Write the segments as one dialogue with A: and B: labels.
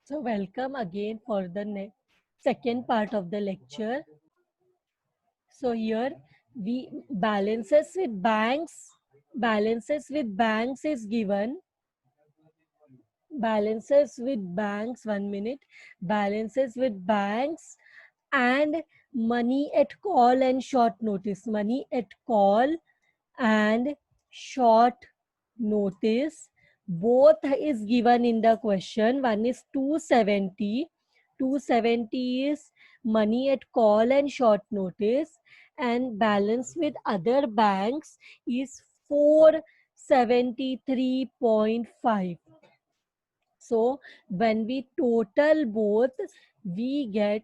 A: So welcome again for the second part of the lecture. So here we balances with banks is given. Balances with banks, 1 minute. Balances with banks and money at call and short notice. Money at call and short notice both is given in the question. One is 270. 270 is money at call and short notice, and balance with other banks is 473.5. So when we total both, we get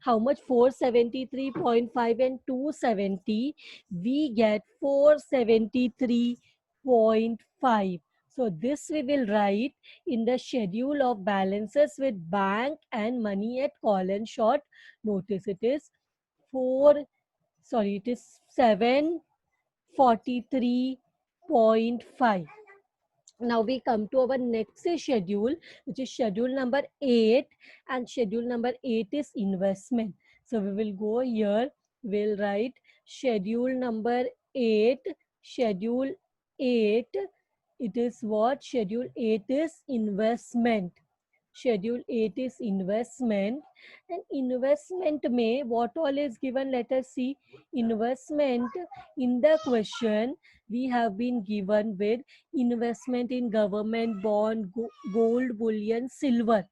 A: how much? 473.5 and 270. We get 473.5. So this we will write in the schedule of balances with bank and money at call and short notice. It is 743.5. Now we come to our next schedule, which is schedule number 8, and schedule number 8 is investment. So we will go here, we'll write schedule number 8. Schedule 8, it is what? Schedule 8 is investment. Schedule 8 is investment, and investment may what all is given? Let us see. Investment in the question we have been given with investment in government bond, gold, bullion, silver.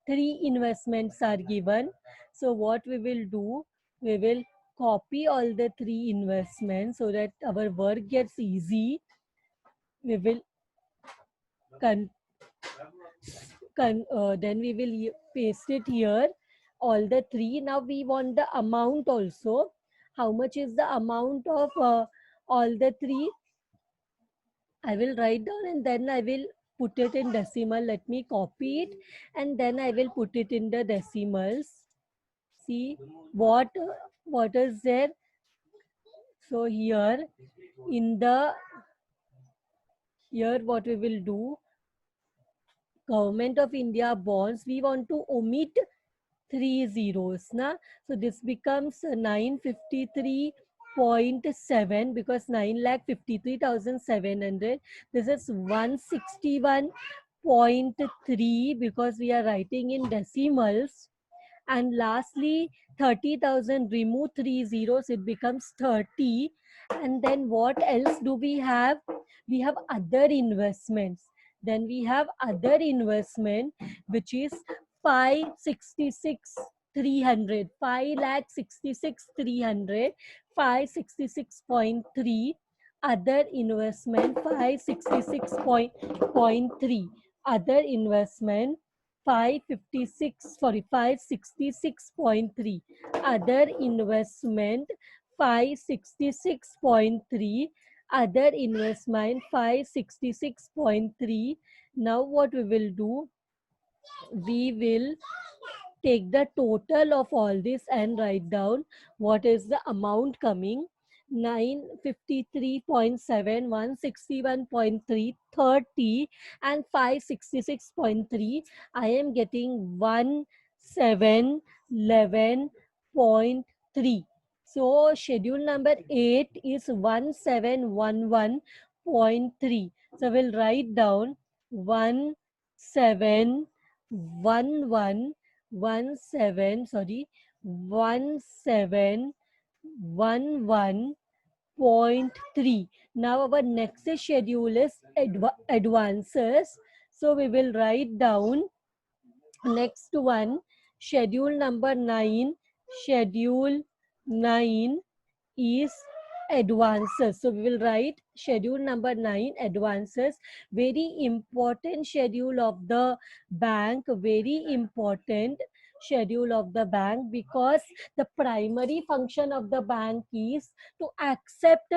A: Three investments are given. So what we will do, we will copy all the three investments so that our work gets easy. We will then we will paste it here, all the three. Now we want the amount also. How much is the amount of all the three? I will write down and then I will put it in decimal. Let me copy it and then I will put it in the decimals. See what is there. So here what we will do, Government of India bonds, we want to omit three zeros. Na? So this becomes 953.7 because 9,53,700. This is 161.3 because we are writing in decimals. And lastly, 30,000, remove three zeros, it becomes 30. And then what else do we have? We have other investments. Then we have other investment, which is 566,300. 5,66,300. 566.3. Other investment 566.3. Other investment 566.3. Other investment 566.3. Other investment 566.3. Now what we will do, we will take the total of all this and write down what is the amount coming. 953.7, 161.3, 30 and 566.3. I am getting 1711.3. So schedule number 8 is 1711.3. So we'll write down 1711.3. Now our next schedule is advances. So we will write down next one, schedule number 9. Schedule 9 is advances. So we will write schedule number 9, advances. Very important schedule of the bank, very important schedule of the bank, because the primary function of the bank is to accept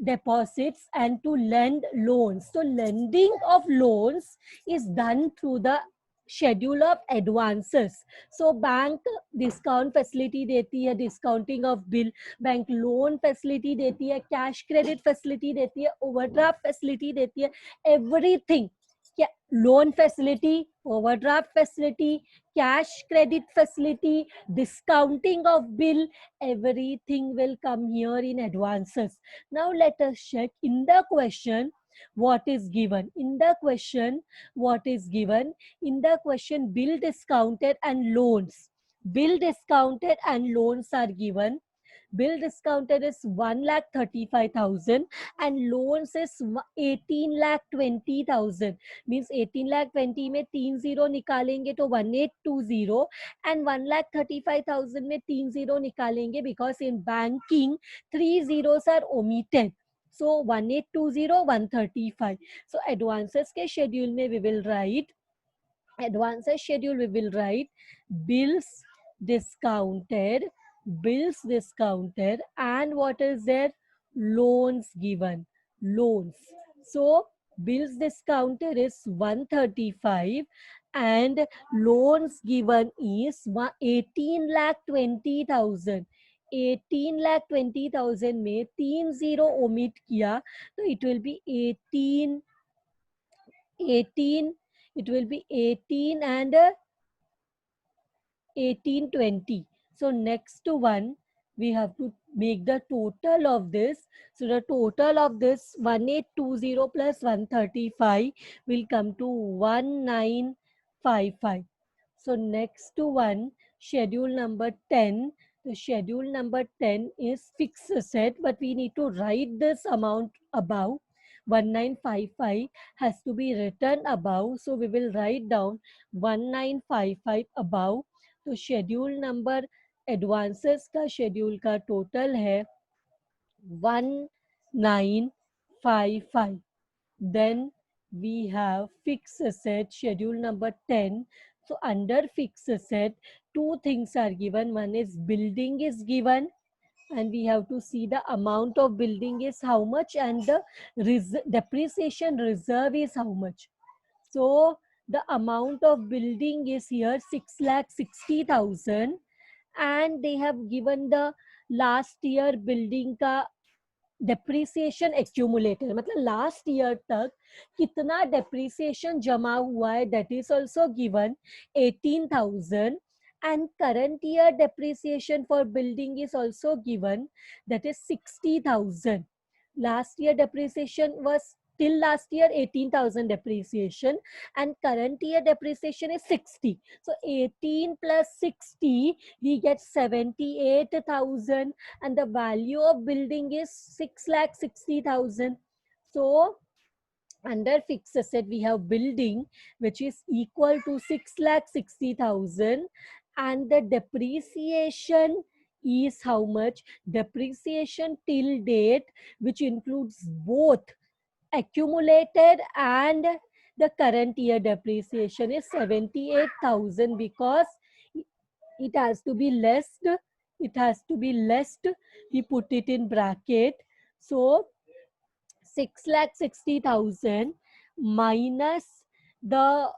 A: deposits and to lend loans. So lending of loans is done through the schedule of advances. So bank discount facility देती है, discounting of bill, bank loan facility देती है, cash credit facility देती है, overdraft facility देती है, everything. क्या loan facility overdraft facility, cash credit facility, discounting of bill, everything will come here in advances. Now let us check in the question what is given. In the question, what is given? In the question, bill discounted and loans. Bill discounted and loans are given. Bill discounted is 1,35,000 and loans is 18,20,000. Means 18,20 में 30 निकालेंगे तो 1820 and 1,35,000 में 30 निकालेंगे because in banking 3 zeros are omitted. So 1820, 135. So advances के schedule में we will write advances schedule we will write bills discounted, and what is there? Loans given, loans. So bills discounted is 135 and loans given is 18,20,000. 18,20,000 में 30 omit किया तो it will be 18, it will be 18 and 1820. So next one we have to make the total of this. So the total of this 1820 plus 135 will come to 1955. So next one, schedule number 10. The schedule number 10 is fixed asset, but we need to write this amount above. 1955 has to be written above. So we will write down 1955 above. तो schedule number advances का schedule का total है 1955. Then we have fixed asset schedule number 10. So under fixed asset, two things are given. One is building is given and we have to see the amount of building is how much and the depreciation reserve is how much. So the amount of building is here 6,60,000 and they have given the last year building का depreciation accumulated मतलब last year तक कितना depreciation जमा हुआ है that is also given 18,000 and current year depreciation for building is also given that is 60,000. Last year depreciation was till last year 18,000 depreciation and current year depreciation is 60. So 18 plus 60 we get 78,000 and the value of building is 6,60,000. So under fixed asset we have building which is equal to 6,60,000 and the depreciation is how much? Depreciation till date which includes both accumulated and the current year depreciation is 78,000 because it has to be less. It has to be less. We put it in bracket. So 6,60,000 minus the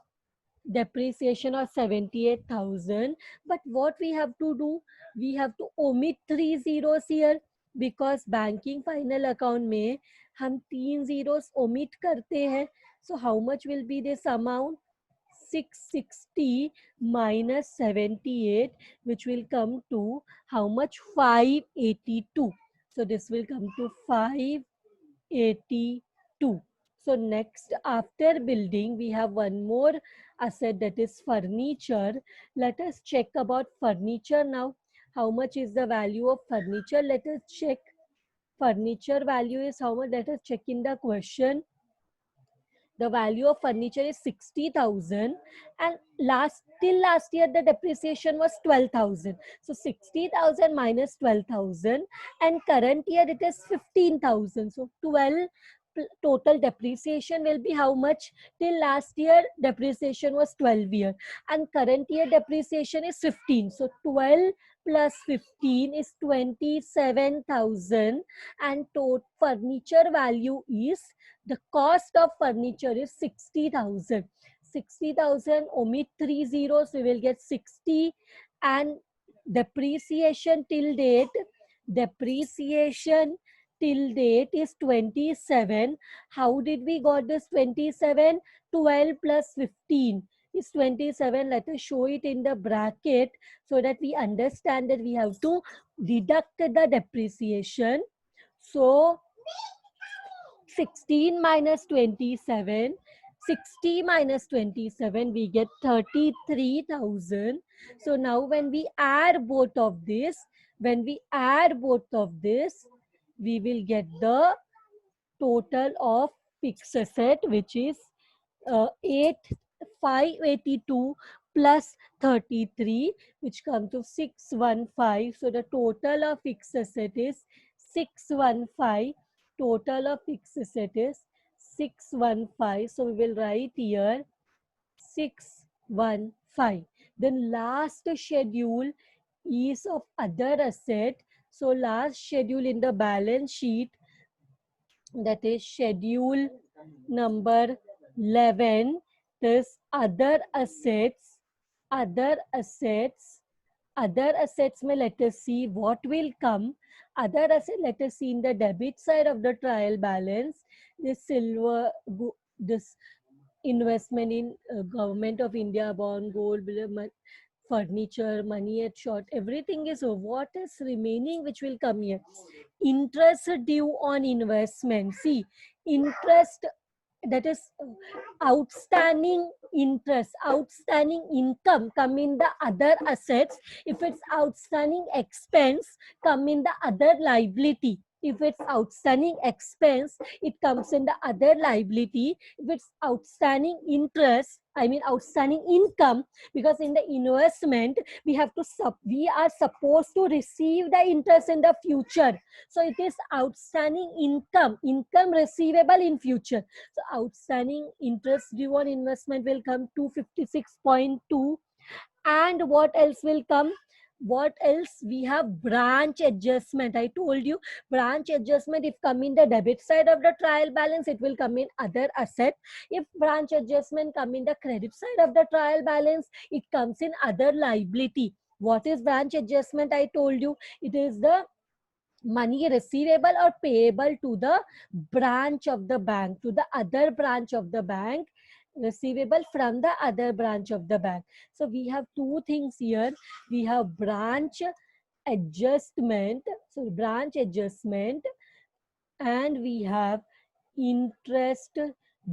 A: depreciation of 78,000. But what we have to do? We have to omit 3 zeros here because banking final account में हम 3 zeros omit करते हैं. So how much will be this amount? 660 minus 78 which will come to how much? 582. So this will come to 582. So next after building we have one more asset that is furniture. Let us check about furniture now. How much is the value of furniture? Let us check. Furniture value is how much? Let us check in the question. The value of furniture is 60,000 and till last year the depreciation was 12,000. So 60,000 minus 12,000 and current year it is 15,000. So 12 total depreciation will be how much? Till last year depreciation was 12 year and current year depreciation is 15. So 12 plus 15 is 27,000 and total furniture value is the cost of furniture is 60,000. 60,000 omit 3 zeros we will get 60 and depreciation till date is 27. How did we got this 27? 12 plus 15. is 27. Let us show it in the bracket so that we understand that we have to deduct the depreciation. So 16 minus 27, 60 minus 27, we get 33,000. So now when we add both of this, we will get the total of fixed asset, which is 582 plus 33, which comes to 615. So the total of fixed asset is 615. Total of fixed asset is 615. So we will write here 615. Then last schedule is of other asset. So last schedule in the balance sheet, that is schedule number 11, this other assets. Other assets may, let us see what will come. Other asset, let us see in the debit side of the trial balance. This this investment in government of India bond, gold, furniture, money at short, everything is over. What is remaining which will come here? Interest due on investment. See, interest, that is outstanding interest, outstanding income come in the other assets. If it's outstanding expense, come in the other liability. If it's outstanding expense, it comes in the other liability. If it's outstanding interest, I mean outstanding income, because in the investment we have to we are supposed to receive the interest in the future. So it is outstanding income receivable in future. So outstanding interest due on investment will come to 56.2. And what else will come? What else? We have branch adjustment. I told you branch adjustment, if come in the debit side of the trial balance, it will come in other asset. If branch adjustment come in the credit side of the trial balance, it comes in other liability. What is branch adjustment? I told you it is the money receivable or payable to the branch of the bank, to the other branch of the bank, receivable from the other branch of the bank. So we have two things here. We have branch adjustment, so branch adjustment, and we have interest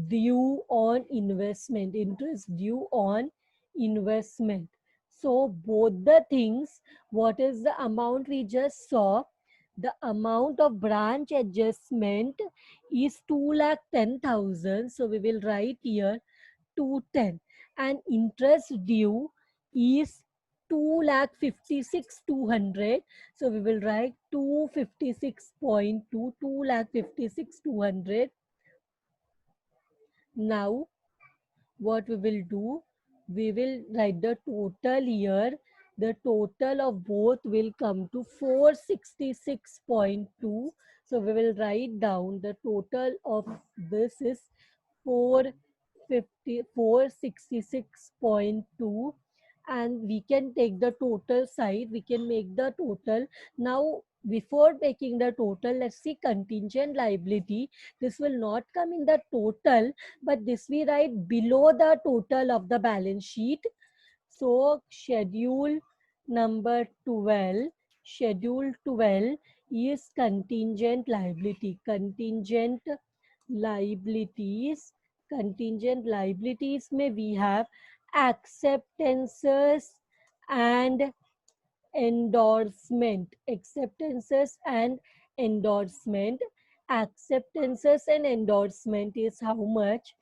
A: due on investment, interest due on investment. So both the things, what is the amount we just saw? The amount of branch adjustment is 2,10,000. So we will write here 210, and interest due is 2,56,200. So we will write 256.2, 2,56,200. Now what we will do, we will write the total here. The total of both will come to 466.2. So we will write down the total of this is 466.2, and we can take the total side, we can make the total. Now before making the total, let's see contingent liability. This will not come in the total, but this we write below the total of the balance sheet. So schedule number 12, schedule 12 is contingent liability. Contingent liabilities may we have acceptances and endorsement. Acceptances and endorsement is how much?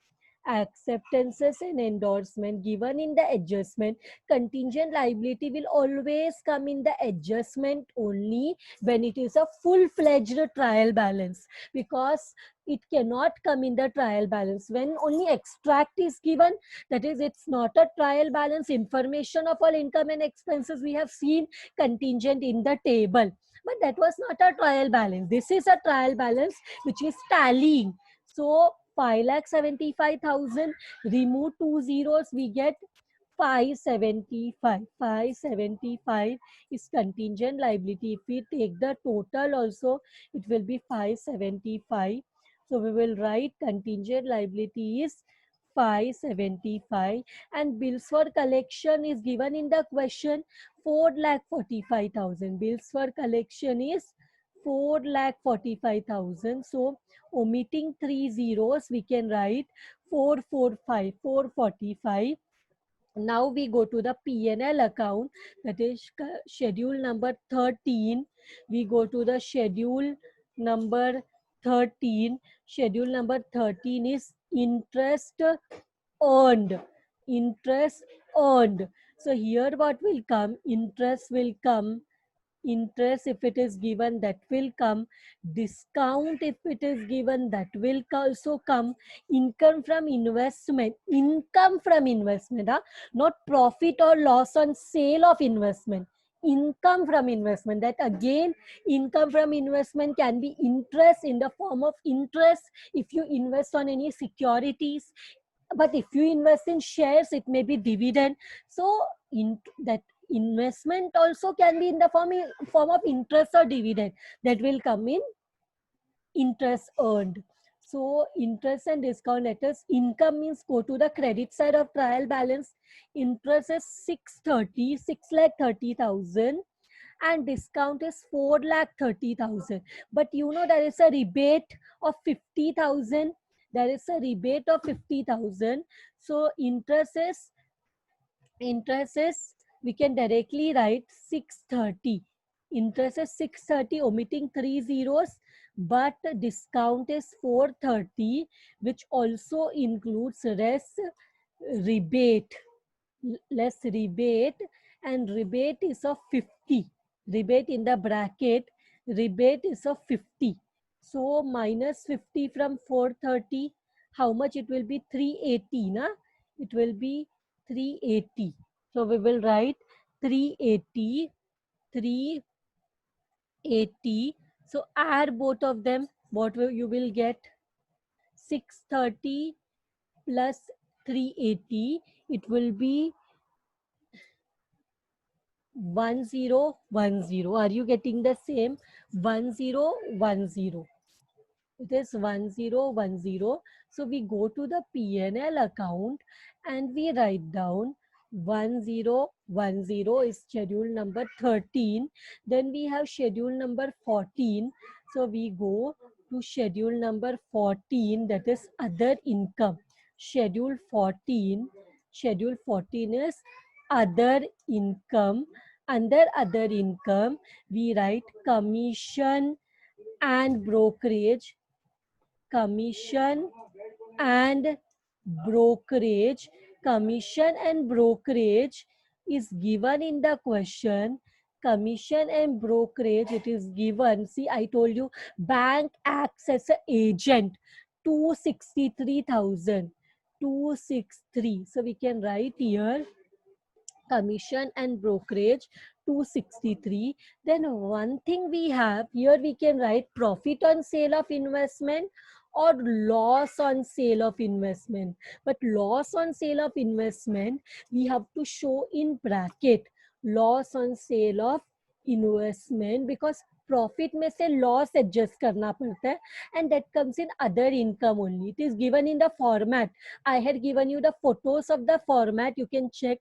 A: Acceptances and endorsement given in the adjustment. Contingent liability will always come in the adjustment only when it is a full-fledged trial balance, because it cannot come in the trial balance when only extract is given. That is, it's not a trial balance. Information of all income and expenses we have seen contingent in the table, but that was not a trial balance. This is a trial balance which is tallying. So 5,75,000, remove two zeros, we get 575. 575 is contingent liability. If we take the total also, it will be 575. So we will write contingent liability is 575, and bills for collection is given in the question 4,45,000. Bills for collection is 4,45,000. So omitting three zeros, we can write 445, 445. Now we go to the P&L account, that is schedule number 13. We go to the schedule number 13. Schedule number 13 is interest earned. Interest earned. So here what will come? Interest will come. Interest, if it is given, that will come. Discount, if it is given, that will also come. Income from investment. Income from investment, not profit or loss on sale of investment. Income from investment. That again, income from investment can be interest in the form of interest if you invest on any securities, but if you invest in shares, it may be dividend. So in that investment also can be in the form of interest or dividend, that will come in interest earned. So interest and discount letters. Income means go to the credit side of trial balance. Interest is 6,30,000, and discount is 4,30,000. But you know there is a rebate of 50,000. There is a rebate of 50,000. So interest is we can directly write 630. Interest is 630, omitting three zeros, but discount is 430, which also includes rebate less rebate, and rebate is of 50. Rebate in the bracket, rebate is of 50. So minus 50 from 430, how much it will be? 380, na? It will be 380. So we will write 380, 380. So add both of them, what will you will get? 630 plus 380, it will be 1010. Are you getting the same? 1010. It is 1010. So we go to the P&L account and we write down 1010 is schedule number 13. Then we have schedule number 14. So we go to schedule number 14, that is other income. Schedule 14. Schedule 14 is other income. Under other income, we write commission and brokerage. Commission and brokerage. Commission and brokerage is given in the question. Commission and brokerage, it is given. See, I told you bank acts as an agent. 263,000. 263. So we can write here commission and brokerage 263. Then one thing we have here, we can write profit on sale of investment or loss on sale of investment. But loss on sale of investment, we have to show in bracket loss on sale of investment, because profit में से loss adjust करना पड़ता है, and that comes in other income only. It is given in the format. I had given you the photos of the format. You can check.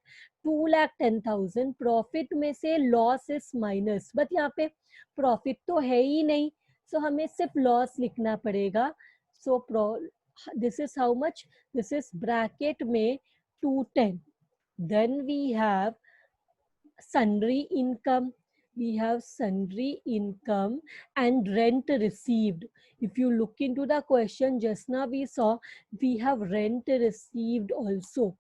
A: 2,10,000 profit में से loss is minus, but यहाँ पे profit तो है ही नहीं, सो हमें सिर्फ loss लिखना पड़ेगा. So this is how much, this is bracket में 210. Then we have sundry income. We have sundry income and rent received. If you look into the question just now, we saw we have rent received also.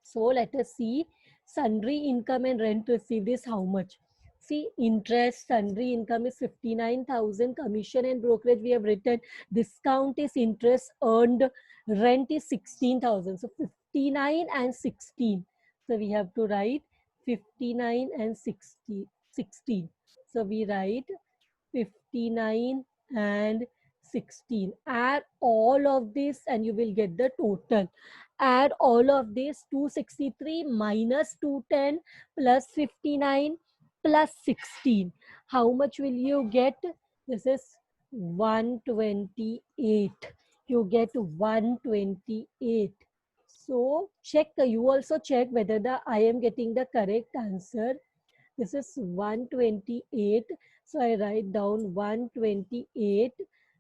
A: So let us see, sundry income and rent received is how much? See, interest, sundry income is 59,000. Commission and brokerage we have written. Discount is interest earned. Rent is 16,000. So 59 and 16. So we have to write 59 and 16. So we write 59 and 16. Add all of this and you will get the total. Add all of this, 263 minus 210 plus 59 plus 16. How much will you get? This is 128. You get 128. So check, you also check whether I am getting the correct answer. This is 128. So I write down 128.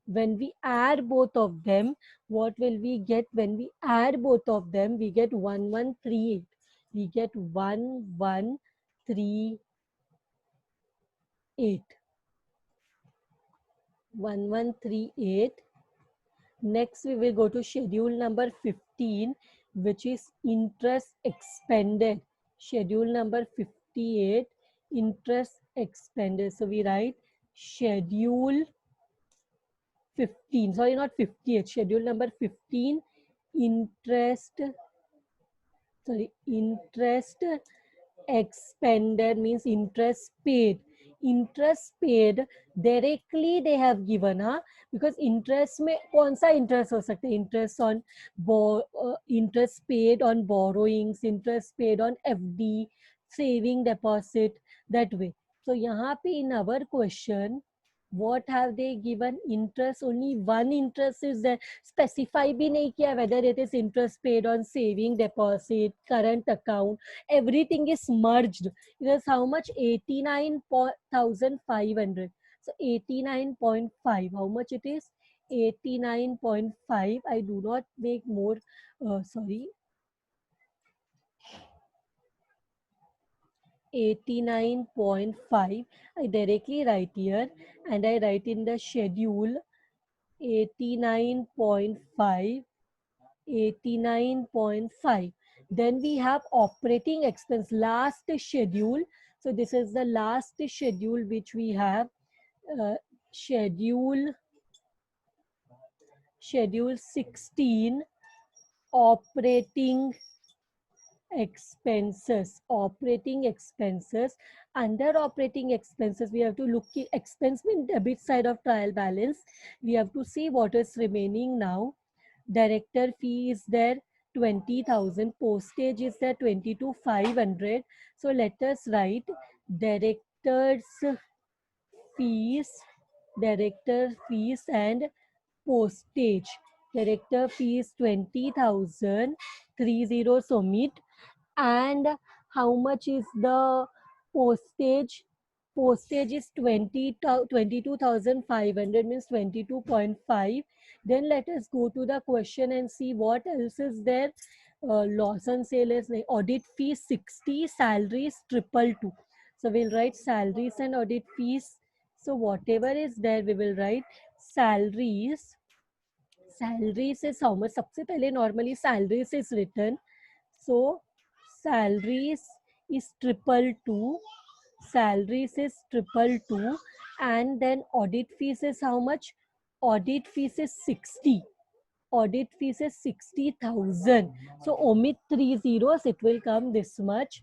A: When we add both of them, what will we get? When we add both of them, we get 1138. We get 1138. 1138. Next, we will go to schedule number 15, which is interest expended. Schedule number 58, interest expended. So we write schedule 15, sorry, not 58, schedule number 15, interest, sorry, interest expended means interest paid. Interest paid directly they have given, हाँ, because interest में कौन सा interest हो सकता है? Interest on interest paid on borrowings, interest paid on FD, saving deposit, that way. So यहाँ पे in our question, what have they given? Interest, only one interest is there. Specify भी नहीं किया whether it is interest paid on saving deposit, current account. Everything is merged. It is how much? 89,500. So 89.5. How much it is? 89.5. I do not make more. Sorry. 89.5. I directly write here and I write in the schedule 89.5. 89.5. Then we have operating expense, last schedule. So this is the last schedule which we have. Schedule 16, operating expenses. Operating expenses. Under operating expenses, we have to look at expense mean debit side of trial balance. We have to see what is remaining now. Director fee is there 20,000. Postage is there 22,500. So let us write director's fees, director fees and postage. Director fees 20,000, 30 omit. And how much is the postage? Postage is 22,500, means 22.5. Then let us go to the question and see what else is there. Loss on sale is audit fees 60, salaries 222. So we'll write salaries and audit fees. So whatever is there, we will write salaries. Salaries is how much? सबसे पहले normally salaries is written. So salaries is 222. Salaries is 222. And then audit fees is how much? Audit fees is 60. Audit fees is 60,000. So omit 3 zeros, it will come this much.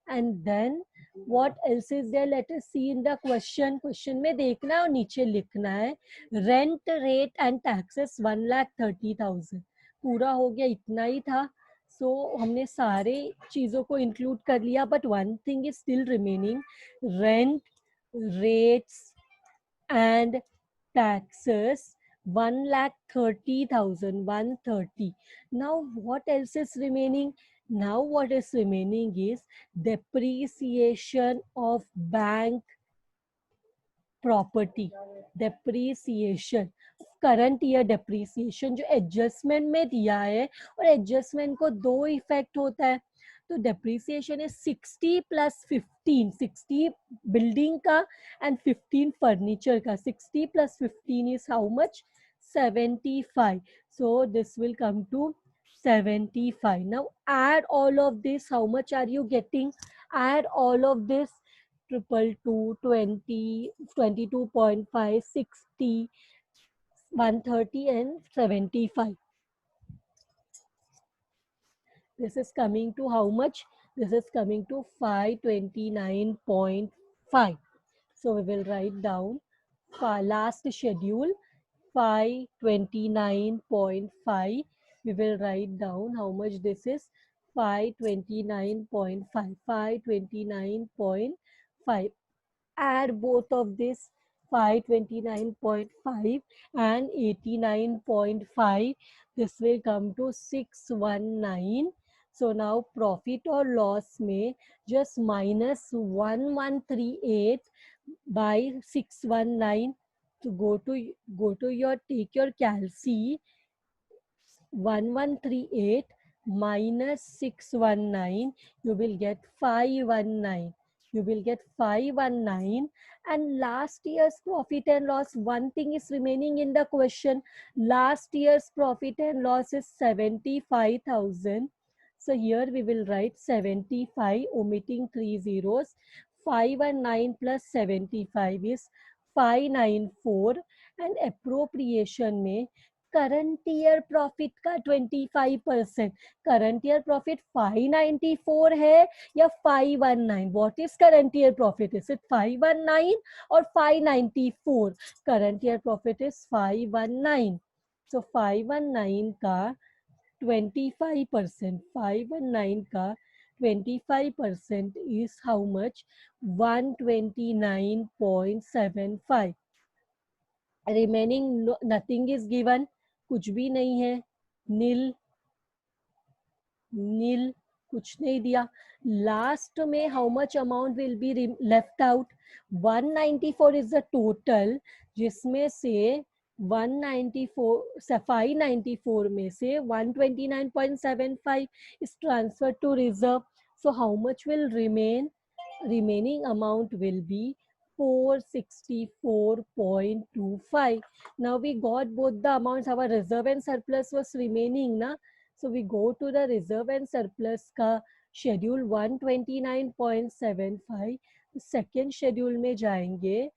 A: And then what else is there? Let us see in the question. Question में देखना है और नीचे लिखना है. Rent rate and taxes 1,30,000. पूरा हो गया, इतना ही था. So हमने सारे चीजों को इंक्लूड कर लिया, but one thing is still remaining. Rent, rates and taxes 1,30,000. 130. Now what else is remaining? Now what is remaining is depreciation of bank property. Depreciation, current year depreciation जो एडजस्टमेंट में दिया है, और एडजस्टमेंट को दो effect होता है. तो डेप्रीसिएशन इज 60 प्लस 15. 60 बिल्डिंग का एंड 15 फर्नीचर का. 60 plus 15 is how much? 75. So this will come to 75. Now add all of this. How much are you getting? Add all of this. 222, 20, 22.5, 60, 130 and 75. This is coming to how much? This is coming to 529.5. So we will write down last schedule 529.5. We will write down how much this is. 529.5. 529.5. Add both of this. 529.5 and 89.5. This will come to 619. So now profit or loss में just minus 1138 by 619. So go to your take your calci. 1138 minus 619, you will get 519. You will get 519. And last year's profit and loss, one thing is remaining in the question. Last year's profit and loss is 75,000. So here we will write 75, omitting 3 zeros. 5 and 9 plus 75 is 594. And appropriation में current year profit का 25%, current year profit 594 है या 519? What is current year profit? Is it 519 और 594? Current year profit is 519. सो 519 का 25%, 519 का 25% is how much? 129.75. Remaining nothing is given, कुछ भी नहीं है, नील नील, कुछ नहीं दिया. लास्ट में how much amount will be left out? 194 is the total, जिसमें से 194 594 में से 129.75 is transferred to reserve. So how much will remain? Remaining amount will be 464.25. Now we got both the amounts. Our reserve and surplus was remaining, na? So we go to the reserve and surplus का schedule 129.75. Second schedule में जाएंगे,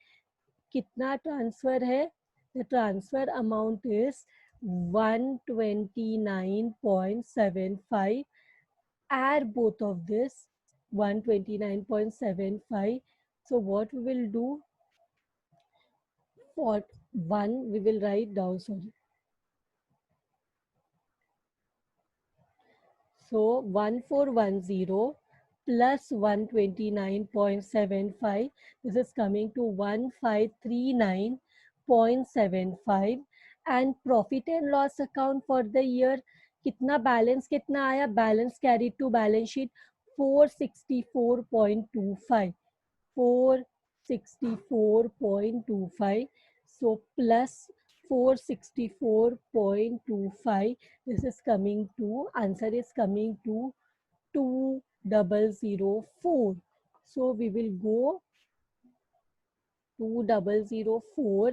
A: कितना transfer है? The transfer amount is 129.75. Add both of this, 129.75. So what we will do? For 1 we will write down, sorry. So 1410 plus 129.75, this is coming to 1539.75. and profit and loss account for the year, कितना balance कितना आया? Balance carry to balance sheet 464.25, 464.25. So plus 464.25, this is coming to, answer is coming to 2004. So we will go 2004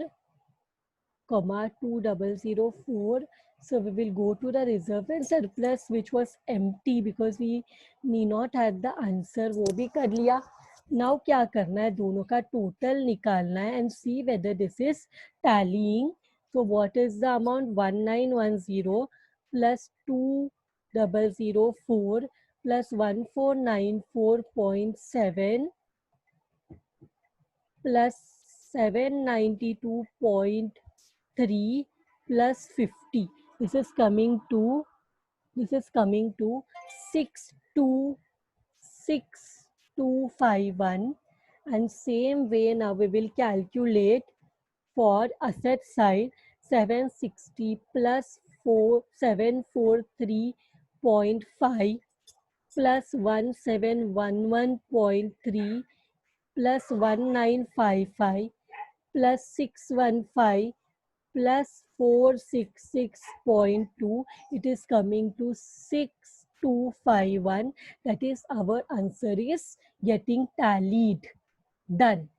A: comma 2004. So we will go to the reserve and surplus, which was empty because we need not had the answer. वो भी कर लिया. Now क्या करना है? दोनों का total निकालना है and see whether this is tallying. So what is the amount? 1910 plus 2004 plus 1494.7 plus 792.3 plus 50. This is coming to 626251. And same way now we will calculate for asset side. 760 plus 4743.5 plus 1711.3 plus 1955 plus 615 plus 466.2. It is coming to 6251. That is, our answer is getting tallied. Done.